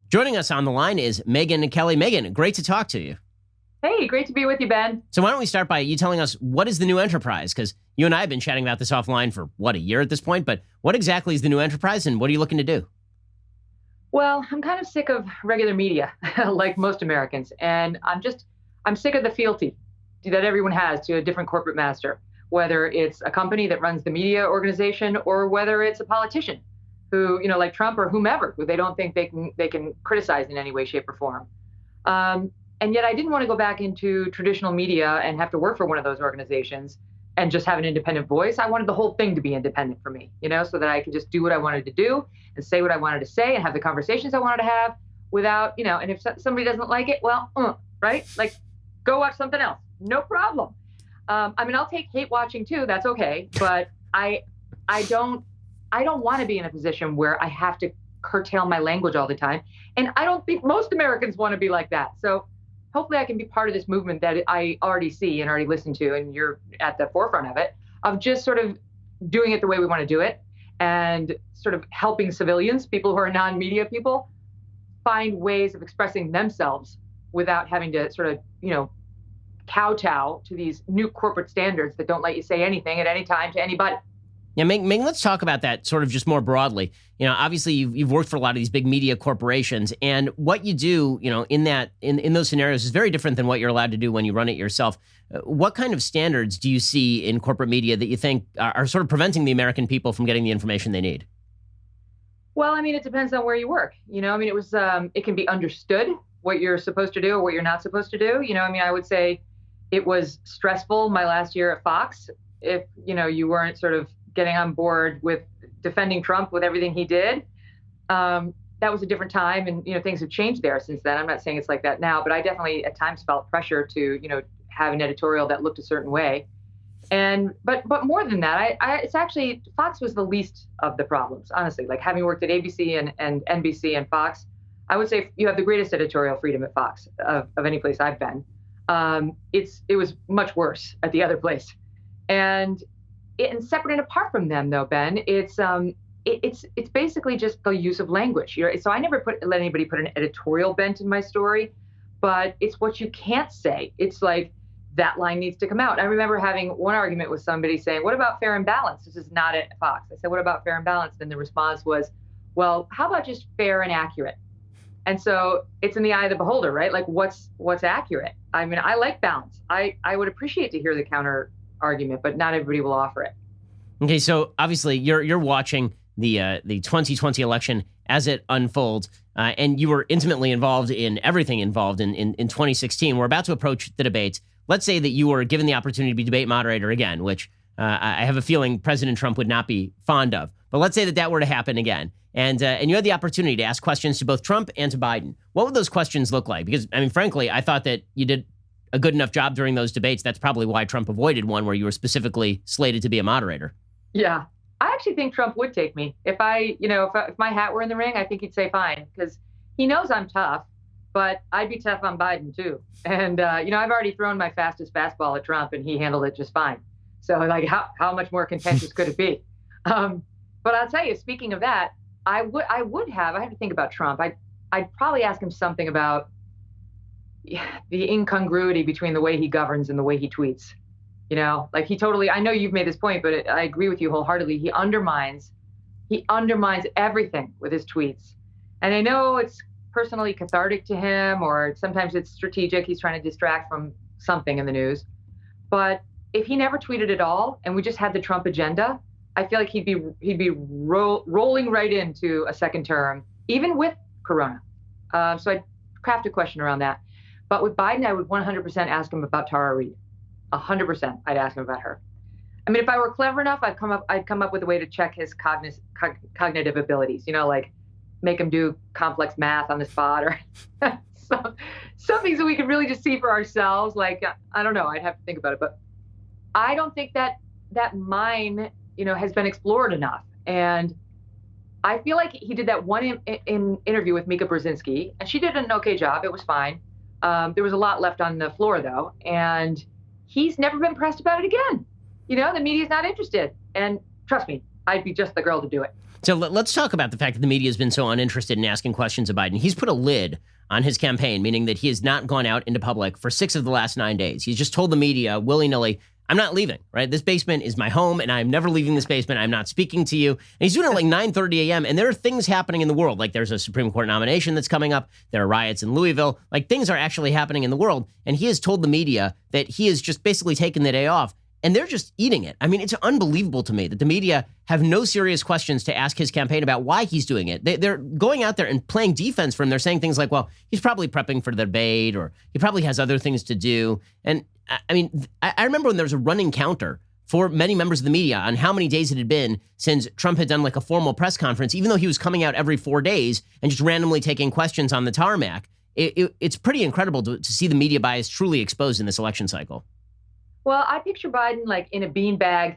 Joining us on the line is Megyn Kelly. Megyn, great to talk to you. Hey, great to be with you, Ben. So why don't we start by you telling us what is the new enterprise? Because you and I have been chatting about this offline for, a year at this point, but what exactly is the new enterprise and what are you looking to do? Well, I'm kind of sick of regular media, like most Americans, and I'm sick of the fealty that everyone has to a different corporate master, whether it's a company that runs the media organization or whether it's a politician who, like Trump or whomever, who they don't think they can criticize in any way, shape, or form. And yet I didn't want to go back into traditional media and have to work for one of those organizations and just have an independent voice. I wanted the whole thing to be independent for me, so that I could just do what I wanted to do and say what I wanted to say and have the conversations I wanted to have without, and if somebody doesn't like it, well, right? Like, go watch something else. No problem. I'll take hate watching too. That's okay. But I don't want to be in a position where I have to curtail my language all the time. And I don't think most Americans want to be like that. So hopefully I can be part of this movement that I already see and already listen to, and you're at the forefront of it, of just sort of doing it the way we want to do it and sort of helping civilians, people who are non-media people, find ways of expressing themselves without having to sort of, kowtow to these new corporate standards that don't let you say anything at any time to anybody. Yeah, Ming, let's talk about that sort of just more broadly. Obviously you've worked for a lot of these big media corporations, and what you do, in those scenarios is very different than what you're allowed to do when you run it yourself. What kind of standards do you see in corporate media that you think are sort of preventing the American people from getting the information they need? Well, it depends on where you work. It can be understood what you're supposed to do or what you're not supposed to do. I would say it was stressful my last year at Fox if, you weren't sort of getting on board with defending Trump with everything he did. That was a different time, and things have changed there since then. I'm not saying it's like that now, but I definitely at times felt pressure to have an editorial that looked a certain way. And but more than that, it's actually Fox was the least of the problems, honestly. Like, having worked at ABC and NBC and Fox, I would say you have the greatest editorial freedom at Fox of any place I've been. It was much worse at the other place, and separate and apart from them, though, Ben, it's basically just the use of language. So I never let anybody put an editorial bent in my story, but it's what you can't say. It's like, that line needs to come out. I remember having one argument with somebody saying, "What about fair and balanced?" This is not at Fox. I said, "What about fair and balanced?" And the response was, "Well, how about just fair and accurate?" And so it's in the eye of the beholder, right? Like, what's accurate? I like balance. I would appreciate to hear the counter argument, but not everybody will offer it. Okay, so obviously you're watching the 2020 election as it unfolds, and you were intimately involved in everything involved in 2016. We're about to approach the debates. Let's say that you were given the opportunity to be debate moderator again, which I have a feeling President Trump would not be fond of. But let's say that were to happen again, and you had the opportunity to ask questions to both Trump and to Biden. What would those questions look like? Because, frankly, I thought that you did a good enough job during those debates. That's probably why Trump avoided one where you were specifically slated to be a moderator. Yeah, I actually think Trump would take me. If if my hat were in the ring, I think he'd say fine, because he knows I'm tough, but I'd be tough on Biden too. And, I've already thrown my fastest fastball at Trump and he handled it just fine. So, like, how much more contentious could it be? But I'll tell you, speaking of that, I have to think about Trump. I'd probably ask him something about the incongruity between the way he governs and the way he tweets. Like, I know you've made this point, but I agree with you wholeheartedly. He undermines everything with his tweets. And I know it's personally cathartic to him, or sometimes it's strategic. He's trying to distract from something in the news. But if he never tweeted at all and we just had the Trump agenda, I feel like he'd be rolling right into a second term, even with Corona. So I'd craft a question around that. But with Biden, I would 100% ask him about Tara Reade. 100%, I'd ask him about her. If I were clever enough, I'd come up with a way to check his cognitive abilities. Like, make him do complex math on the spot, or something so we could really just see for ourselves. Like, I don't know, I'd have to think about it, but I don't think that mine, has been explored enough. And I feel like he did that one in interview with Mika Brzezinski, and she did an okay job. It was fine. There was a lot left on the floor, though, and he's never been pressed about it again. The media's not interested. And trust me, I'd be just the girl to do it. So let's talk about the fact that the media has been so uninterested in asking questions of Biden. He's put a lid on his campaign, meaning that he has not gone out into public for 6 of the last 9 days. He's just told the media willy-nilly, I'm not leaving, right? This basement is my home, and I'm never leaving this basement. I'm not speaking to you. And he's doing it like 9:30 a.m., and there are things happening in the world. Like there's a Supreme Court nomination that's coming up. There are riots in Louisville. Like things are actually happening in the world. And he has told the media that he has just basically taken the day off, and they're just eating it. I mean, it's unbelievable to me that the media have no serious questions to ask his campaign about why he's doing it. They're going out there and playing defense for him. They're saying things like, well, he's probably prepping for the debate, or he probably has other things to do. And I mean, I remember when there was a running counter for many members of the media on how many days it had been since Trump had done like a formal press conference, even though he was coming out every 4 days and just randomly taking questions on the tarmac. It's pretty incredible to see the media bias truly exposed in this election cycle. Well, I picture Biden like in a beanbag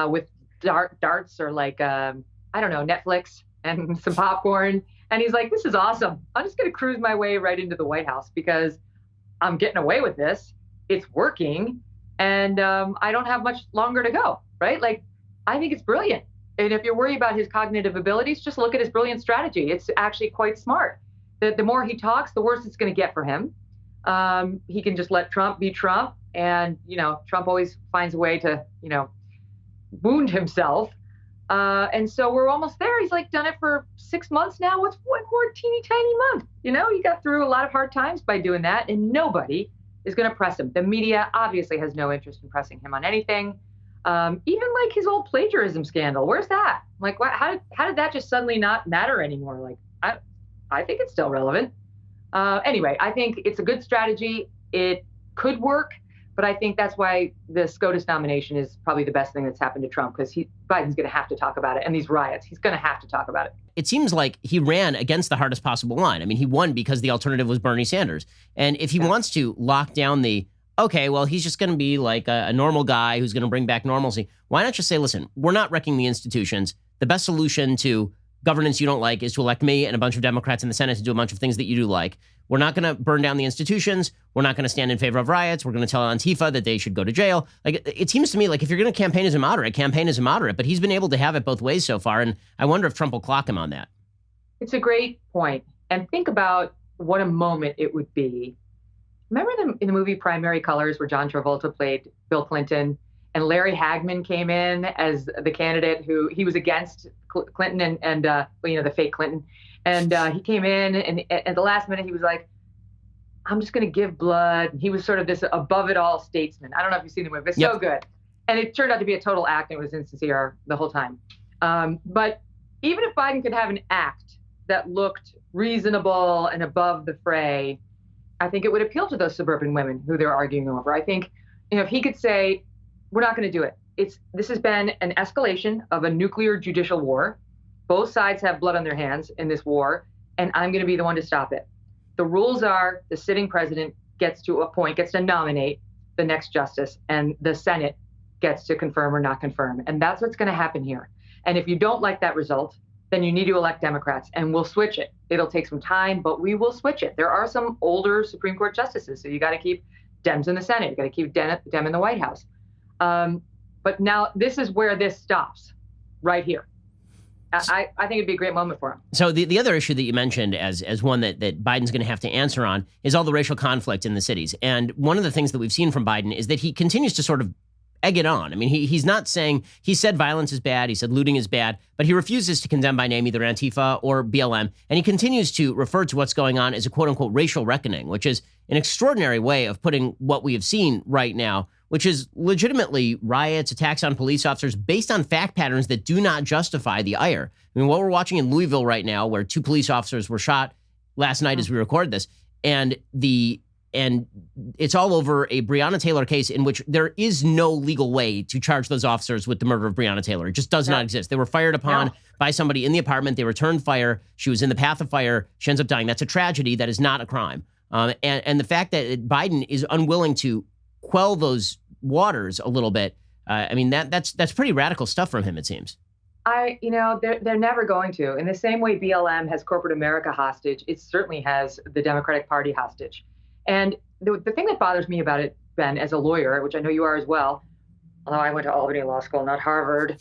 with darts or like, I don't know, Netflix and some popcorn. And he's like, this is awesome. I'm just going to cruise my way right into the White House because I'm getting away with this. It's working. And I don't have much longer to go, right? Like, I think it's brilliant. And if you're worried about his cognitive abilities, just look at his brilliant strategy. It's actually quite smart. The more he talks, the worse it's going to get for him. He can just let Trump be Trump. And, you know, Trump always finds a way to, you know, wound himself. And so we're almost there. He's like done it for 6 months now. What's one more teeny tiny month? You know, he got through a lot of hard times by doing that, and nobody is going to press him. The media obviously has no interest in pressing him on anything. Even like his old plagiarism scandal. Where's that? Like, how did that just suddenly not matter anymore? Like, I think it's still relevant. Anyway, I think it's a good strategy. It could work. But I think that's why the SCOTUS nomination is probably the best thing that's happened to Trump, because Biden's going to have to talk about it. And these riots, he's going to have to talk about it. It seems like he ran against the hardest possible line. I mean, he won because the alternative was Bernie Sanders. And if he wants to lock down okay, well, he's just going to be like a normal guy who's going to bring back normalcy, why not just say, listen, we're not wrecking the institutions. The best solution to governance you don't like is to elect me and a bunch of Democrats in the Senate to do a bunch of things that you do like. We're not going to burn down the institutions. We're not going to stand in favor of riots. We're going to tell Antifa that they should go to jail. Like, it seems to me like if you're going to campaign as a moderate, campaign as a moderate. But he's been able to have it both ways so far. And I wonder if Trump will clock him on that. It's a great point. And think about what a moment it would be. Remember in the movie Primary Colors, where John Travolta played Bill Clinton, and Larry Hagman came in as the candidate who he was against Clinton and well, you know, the fake Clinton. And he came in, and at the last minute, he was like, I'm just going to give blood. He was sort of this above it all statesman. I don't know if you've seen the movie. It's so good. And it turned out to be a total act. And it was insincere the whole time. But even if Biden could have an act that looked reasonable and above the fray, I think it would appeal to those suburban women who they're arguing over. I think, you know, if he could say, we're not going to do it. This has been an escalation of a nuclear judicial war. Both sides have blood on their hands in this war, and I'm going to be the one to stop it. The rules are the sitting president gets to nominate the next justice, and the Senate gets to confirm or not confirm. And that's what's going to happen here. And if you don't like that result, then you need to elect Democrats, and we'll switch it. It'll take some time, but we will switch it. There are some older Supreme Court justices, so you got to keep Dems in the Senate. You got to keep Dem in the White House. But now this is where this stops, right here. I think it'd be a great moment for him. So the other issue that you mentioned as one that Biden's going to have to answer on is all the racial conflict in the cities. And one of the things that we've seen from Biden is that he continues to sort of egg it on. I mean, he's not saying, he said violence is bad, he said looting is bad, but he refuses to condemn by name either Antifa or BLM. And he continues to refer to what's going on as a quote unquote racial reckoning, which is an extraordinary way of putting what we have seen right now, which is legitimately riots, attacks on police officers based on fact patterns that do not justify the ire. I mean, what we're watching in Louisville right now, where 2 police officers were shot last night as we record this, and it's all over a Breonna Taylor case in which there is no legal way to charge those officers with the murder of Breonna Taylor. It just does not exist. They were fired upon by somebody in the apartment. They returned fire. She was in the path of fire. She ends up dying. That's a tragedy. That is not a crime. And the fact that Biden is unwilling to quell those waters a little bit, I mean, that's pretty radical stuff from him, it seems. They're never going to. In the same way BLM has corporate America hostage, it certainly has the Democratic Party hostage. And the thing that bothers me about it, Ben, as a lawyer, which I know you are as well, although I went to Albany Law School, not Harvard,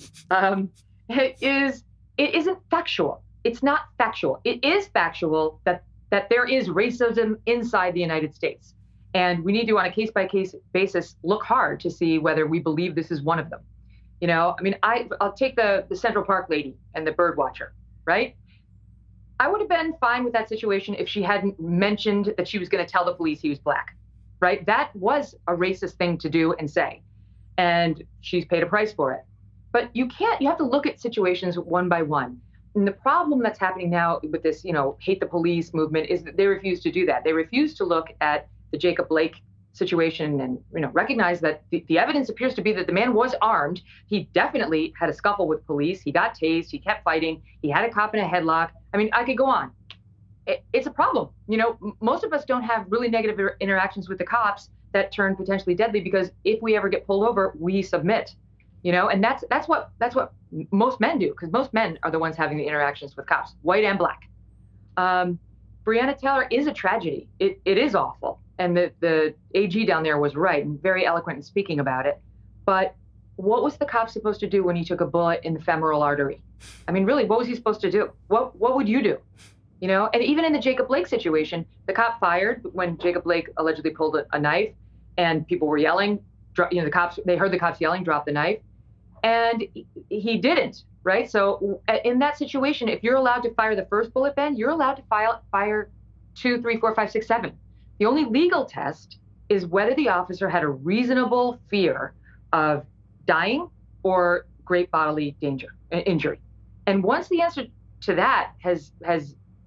is it isn't factual. It's not factual. It is factual that there is racism inside the United States. And we need to, on a case-by-case basis, look hard to see whether we believe this is one of them. You know, I mean, I'll take the Central Park lady and the bird watcher, right? I would have been fine with that situation if she hadn't mentioned that she was going to tell the police he was black, right? That was a racist thing to do and say. And she's paid a price for it. But you have to look at situations one by one. And the problem that's happening now with this, hate the police movement is that they refuse to do that. They refuse to look at the Jacob Blake situation and, recognize that the evidence appears to be that the man was armed. He definitely had a scuffle with police. He got tased. He kept fighting. He had a cop in a headlock. I mean, I could go on. It's a problem. Most of us don't have really negative interactions with the cops that turn potentially deadly because if we ever get pulled over, we submit. And that's what most men do, because most men are the ones having the interactions with cops, white and black. Breonna Taylor is a tragedy. It is awful. And the AG down there was right and very eloquent in speaking about it. But what was the cop supposed to do when he took a bullet in the femoral artery? I mean, really, what was he supposed to do? What would you do? And even in the Jacob Blake situation, the cop fired when Jacob Blake allegedly pulled a knife and people were yelling. They heard the cops yelling, drop the knife. And he didn't, right? So in that situation, if you're allowed to fire the first bullet, Ben, you're allowed to fire 2, 3, 4, 5, 6, 7. The only legal test is whether the officer had a reasonable fear of dying or great bodily injury. And once the answer to that has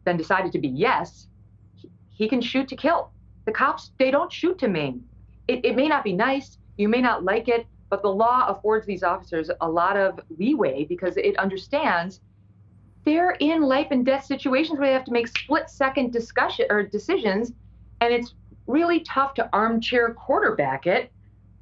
been decided to be yes, he can shoot to kill. The cops, they don't shoot to maim. It may not be nice, you may not like it, but the law affords these officers a lot of leeway because it understands they're in life and death situations where they have to make split-second decisions, and it's really tough to armchair quarterback it.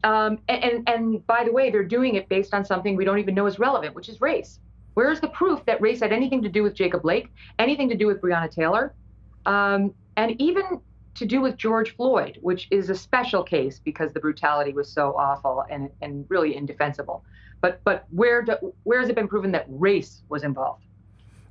And by the way, they're doing it based on something we don't even know is relevant, which is race. Where's the proof that race had anything to do with Jacob Blake, anything to do with Breonna Taylor, and even to do with George Floyd, which is a special case because the brutality was so awful and really indefensible. But where has it been proven that race was involved?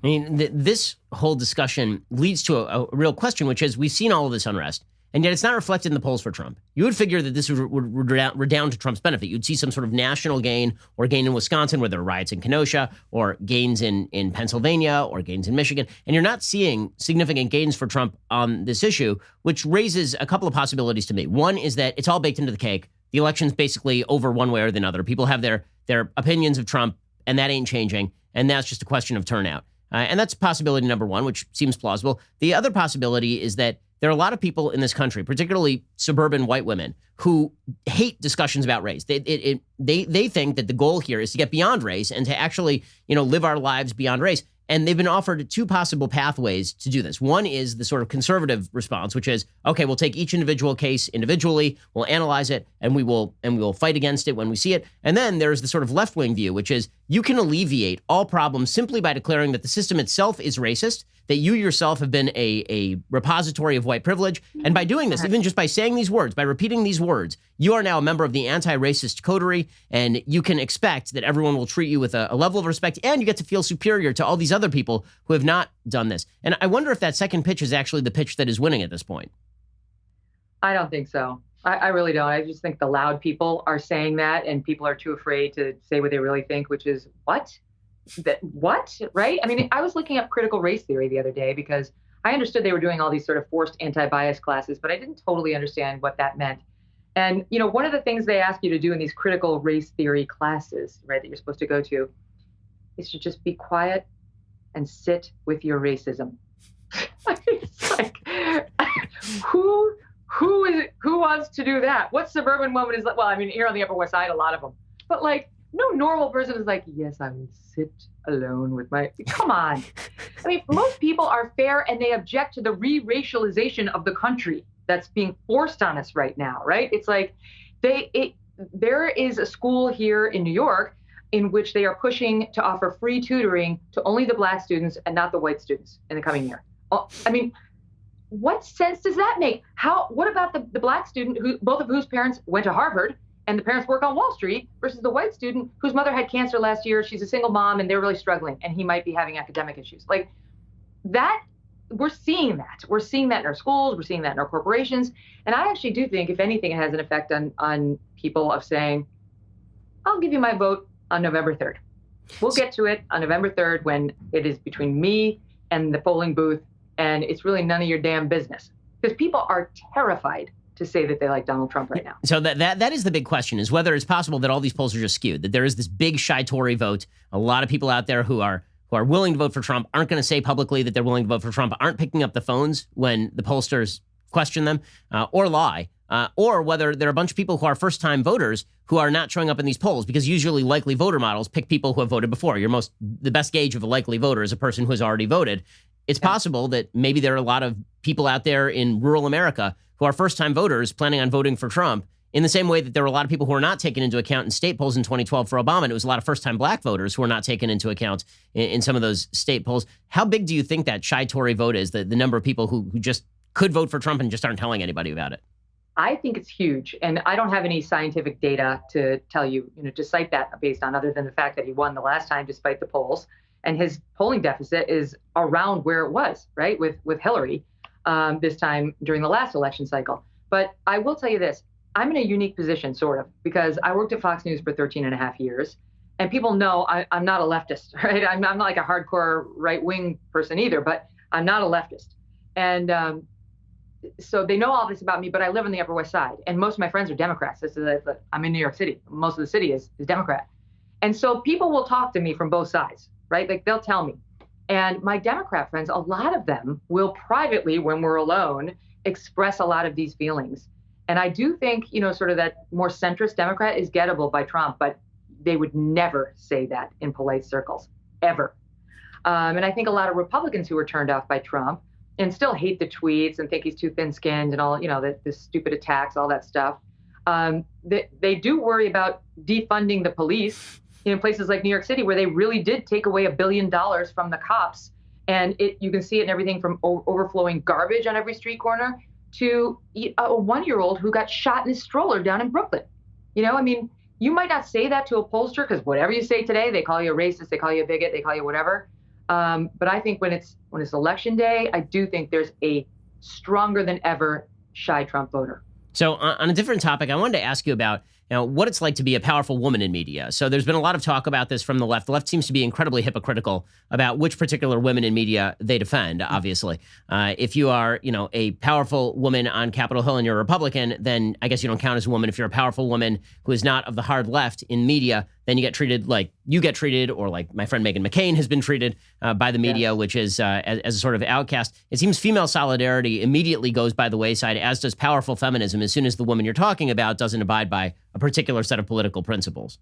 I mean, this whole discussion leads to a real question, which is we've seen all of this unrest, and yet it's not reflected in the polls for Trump. You would figure that this would redound to Trump's benefit. You'd see some sort of national gain or gain in Wisconsin where there are riots in Kenosha or gains in Pennsylvania or gains in Michigan. And you're not seeing significant gains for Trump on this issue, which raises a couple of possibilities to me. One is that it's all baked into the cake. The election's basically over one way or the other. People have their opinions of Trump, and that ain't changing. And that's just a question of turnout. And that's possibility number one, which seems plausible. The other possibility is that there are a lot of people in this country, particularly suburban white women, who hate discussions about race. They think that the goal here is to get beyond race and to actually, live our lives beyond race. And they've been offered two possible pathways to do this. One is the sort of conservative response, which is, okay, we'll take each individual case individually, we'll analyze it, and we will fight against it when we see it. And then there's the sort of left-wing view, which is you can alleviate all problems simply by declaring that the system itself is racist, that you yourself have been a repository of white privilege. And by doing this, even just by saying these words, by repeating these words, you are now a member of the anti-racist coterie, and you can expect that everyone will treat you with a level of respect, and you get to feel superior to all these other people who have not done this. And I wonder if that second pitch is actually the pitch that is winning at this point. I don't think so. I really don't. I just think the loud people are saying that, and people are too afraid to say what they really think, which is what? What? Right? I mean, I was looking up critical race theory the other day because I understood they were doing all these sort of forced anti-bias classes, but I didn't totally understand what that meant. And, one of the things they ask you to do in these critical race theory classes, right, that you're supposed to go to, is to just be quiet and sit with your racism. It's like, who wants to do that? What suburban woman is like, well, I mean, here on the Upper West Side, a lot of them, but like, no normal person is like, yes, I will sit alone with my, come on. I mean, most people are fair and they object to the re-racialization of the country that's being forced on us right now, right? It's like there is a school here in New York in which they are pushing to offer free tutoring to only the black students and not the white students in the coming year. I mean, what sense does that make? What about the black student both of whose parents went to Harvard and the parents work on Wall Street versus the white student whose mother had cancer last year. She's a single mom and they're really struggling and he might be having academic issues. Like that, we're seeing that. We're seeing that in our schools. We're seeing that in our corporations. And I actually do think, if anything, it has an effect on people of saying, I'll give you my vote on November 3rd. We'll get to it on November 3rd when it is between me and the polling booth, and it's really none of your damn business. Because people are terrified to say that they like Donald Trump right now. So that is the big question, is whether it's possible that all these polls are just skewed, that there is this big shy Tory vote. A lot of people out there who are willing to vote for Trump aren't going to say publicly that they're willing to vote for Trump, aren't picking up the phones when the pollsters question them or lie, or whether there are a bunch of people who are first-time voters who are not showing up in these polls, because usually likely voter models pick people who have voted before. The best gauge of a likely voter is a person who has already voted. It's possible that maybe there are a lot of people out there in rural America who are first-time voters planning on voting for Trump, in the same way that there were a lot of people who were not taken into account in state polls in 2012 for Obama. And it was a lot of first-time black voters who were not taken into account in some of those state polls. How big do you think that shy Tory vote is, the number of people who just could vote for Trump and just aren't telling anybody about it? I think it's huge. And I don't have any scientific data to tell you, to cite that based on, other than the fact that he won the last time despite the polls. And his polling deficit is around where it was, right, with Hillary this time during the last election cycle. But I will tell you this. I'm in a unique position, sort of, because I worked at Fox News for 13 and a half years. And people know I'm not a leftist, right? I'm not like a hardcore right-wing person either, but I'm not a leftist. And so they know all this about me, but I live on the Upper West Side. And most of my friends are Democrats. I'm in New York City. Most of the city is Democrat. And so people will talk to me from both sides, right? Like they'll tell me. And my Democrat friends, a lot of them will privately, when we're alone, express a lot of these feelings. And I do think, sort of that more centrist Democrat is gettable by Trump, but they would never say that in polite circles, ever. And I think a lot of Republicans who were turned off by Trump and still hate the tweets and think he's too thin-skinned and all, the stupid attacks, all that stuff, they do worry about defunding the police in places like New York City, where they really did take away $1 billion from the cops. And you can see it in everything from overflowing garbage on every street corner to a 1-year-old who got shot in his stroller down in Brooklyn. You might not say that to a pollster, because whatever you say today, they call you a racist, they call you a bigot, they call you whatever. But I think when it's election day, I do think there's a stronger than ever shy Trump voter. So on a different topic, I wanted to ask you about what it's like to be a powerful woman in media. So there's been a lot of talk about this from the left. The left seems to be incredibly hypocritical about which particular women in media they defend, obviously. If you are, a powerful woman on Capitol Hill and you're a Republican, then I guess you don't count as a woman. If you're a powerful woman who is not of the hard left in media, then you get treated like you get treated, or like my friend Megyn McCain has been treated by the media, which is as a sort of outcast. It seems female solidarity immediately goes by the wayside, as does powerful feminism, as soon as the woman you're talking about doesn't abide by a particular set of political principles.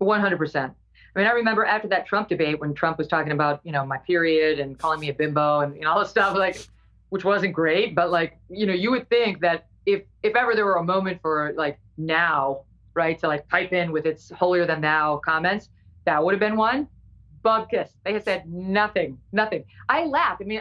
100%. I mean, I remember after that Trump debate when Trump was talking about, my period and calling me a bimbo and all this stuff, which wasn't great. But you would think that if ever there were a moment for now, right, to pipe in with its holier than thou comments, that would have been one. Bubkiss. They had said nothing. I laughed. I mean,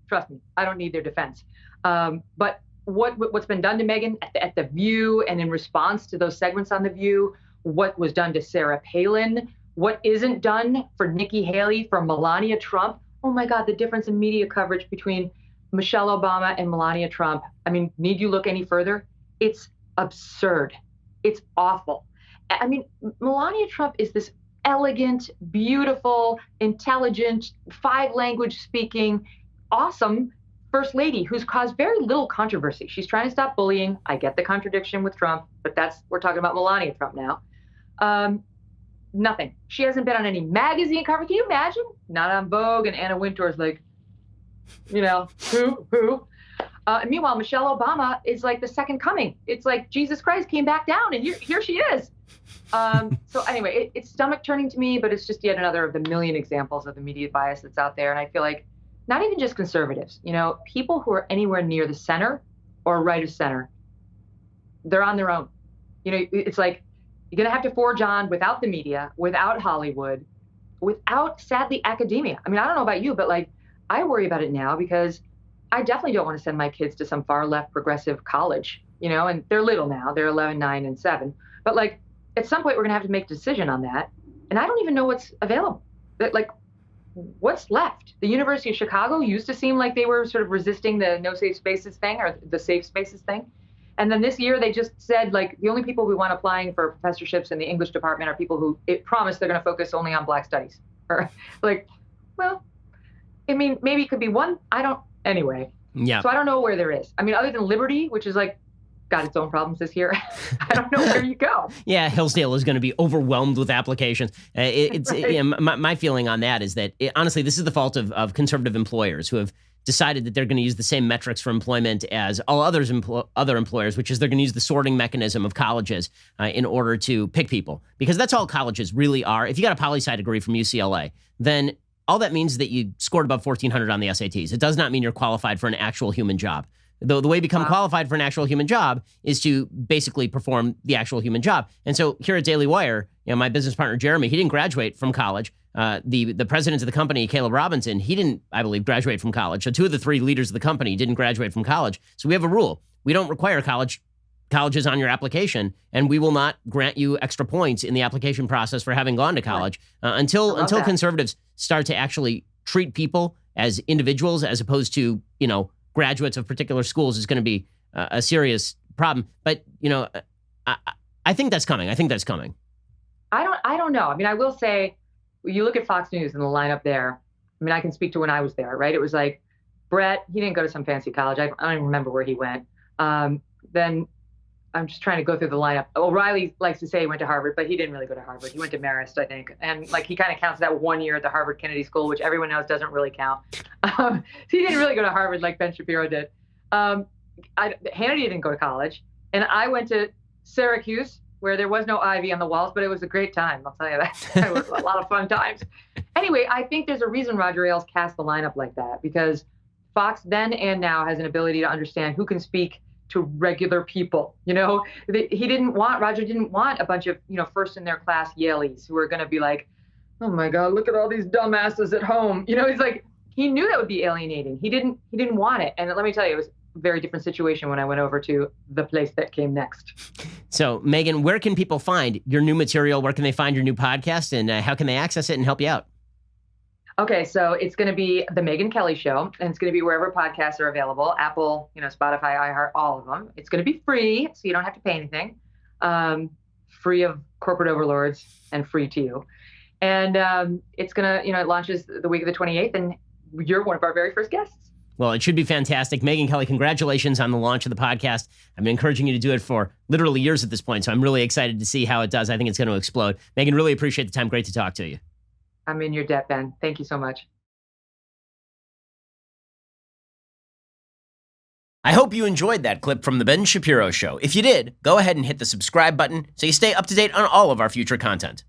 trust me, I don't need their defense. But what's been done to Megyn at The View and in response to those segments on The View, what was done to Sarah Palin, what isn't done for Nikki Haley, for Melania Trump. Oh my God, the difference in media coverage between Michelle Obama and Melania Trump. I mean, need you look any further? It's absurd. It's awful. I mean, Melania Trump is this elegant, beautiful, intelligent, 5-language speaking, awesome first lady who's caused very little controversy. She's trying to stop bullying. I get the contradiction with Trump, but we're talking about Melania Trump now. Nothing. She hasn't been on any magazine cover. Can you imagine? Not on Vogue, and Anna Wintour's who? And meanwhile, Michelle Obama is like the second coming. It's like Jesus Christ came back down, and here she is. So anyway, it's stomach turning to me, but it's just yet another of the million examples of the media bias that's out there. And I feel like not even just conservatives, people who are anywhere near the center or right of center, they're on their own. It's like you're going to have to forge on without the media, without Hollywood, without, sadly, academia. I mean, I don't know about you, but I worry about it now because I definitely don't want to send my kids to some far left progressive college, and they're little now. They're 11, 9, and 7. But like at some point, we're going to have to make a decision on that. And I don't even know what's available. Like, what's left? The University of Chicago used to seem like they were sort of resisting the no safe spaces thing or the safe spaces thing. And then this year they just said, like, the only people we want applying for professorships in the English department are people who promise they're going to focus only on Black studies. Or like, well, I mean, maybe it could be one. Anyway. Yeah. So I don't know where there is. I mean, other than Liberty, which is like, got its own problems this year. I don't know where you go. Yeah, Hillsdale is going to be overwhelmed with applications. Right. My feeling on that is that, honestly, this is the fault of conservative employers who have decided that they're going to use the same metrics for employment as all other employers, which is they're going to use the sorting mechanism of colleges in order to pick people. Because that's all colleges really are. If you got a poli-sci degree from UCLA, then all that means is that you scored above 1,400 on the SATs. It does not mean you're qualified for an actual human job. The way you become qualified for an actual human job is to basically perform the actual human job. And so here at Daily Wire, my business partner, Jeremy, he didn't graduate from college. The president of the company, Caleb Robinson, he didn't, I believe, graduate from college. So 2 of the 3 leaders of the company didn't graduate from college. So we have a rule. We don't require colleges on your application, and we will not grant you extra points in the application process for having gone to college until conservatives start to actually treat people as individuals as opposed to, graduates of particular schools is going to be a serious problem. But, I think that's coming. I don't know. I mean, I will say, you look at Fox News and the lineup there. I mean, I can speak to when I was there, right? It was like Brett, he didn't go to some fancy college. I don't even remember where he went. Then I'm just trying to go through the lineup. O'Reilly likes to say he went to Harvard, but he didn't really go to Harvard. He went to Marist, I think. And like he kind of counts that 1 year at the Harvard Kennedy School, which everyone knows doesn't really count. So he didn't really go to Harvard like Ben Shapiro did. Hannity didn't go to college. And I went to Syracuse, where there was no ivy on the walls, but it was a great time. I'll tell you that. It was a lot of fun times. Anyway, I think there's a reason Roger Ailes cast the lineup like that, because Fox then and now has an ability to understand who can speak to regular people. Roger didn't want a bunch of, first in their class Yaleys who are going to be like, oh my God, look at all these dumbasses at home. He's like, he knew that would be alienating. He didn't want it. And let me tell you, it was a very different situation when I went over to the place that came next. So Megyn, where can people find your new material? Where can they find your new podcast, and how can they access it and help you out? Okay, so it's going to be the Megyn Kelly Show, and it's going to be wherever podcasts are available, Apple, Spotify, iHeart, all of them. It's going to be free, so you don't have to pay anything. Free of corporate overlords and free to you. And it's going to, it launches the week of the 28th, and you're one of our very first guests. Well, it should be fantastic. Megyn Kelly, congratulations on the launch of the podcast. I've been encouraging you to do it for literally years at this point, so I'm really excited to see how it does. I think it's going to explode. Megyn, really appreciate the time. Great to talk to you. I'm in your debt, Ben. Thank you so much. I hope you enjoyed that clip from The Ben Shapiro Show. If you did, go ahead and hit the subscribe button so you stay up to date on all of our future content.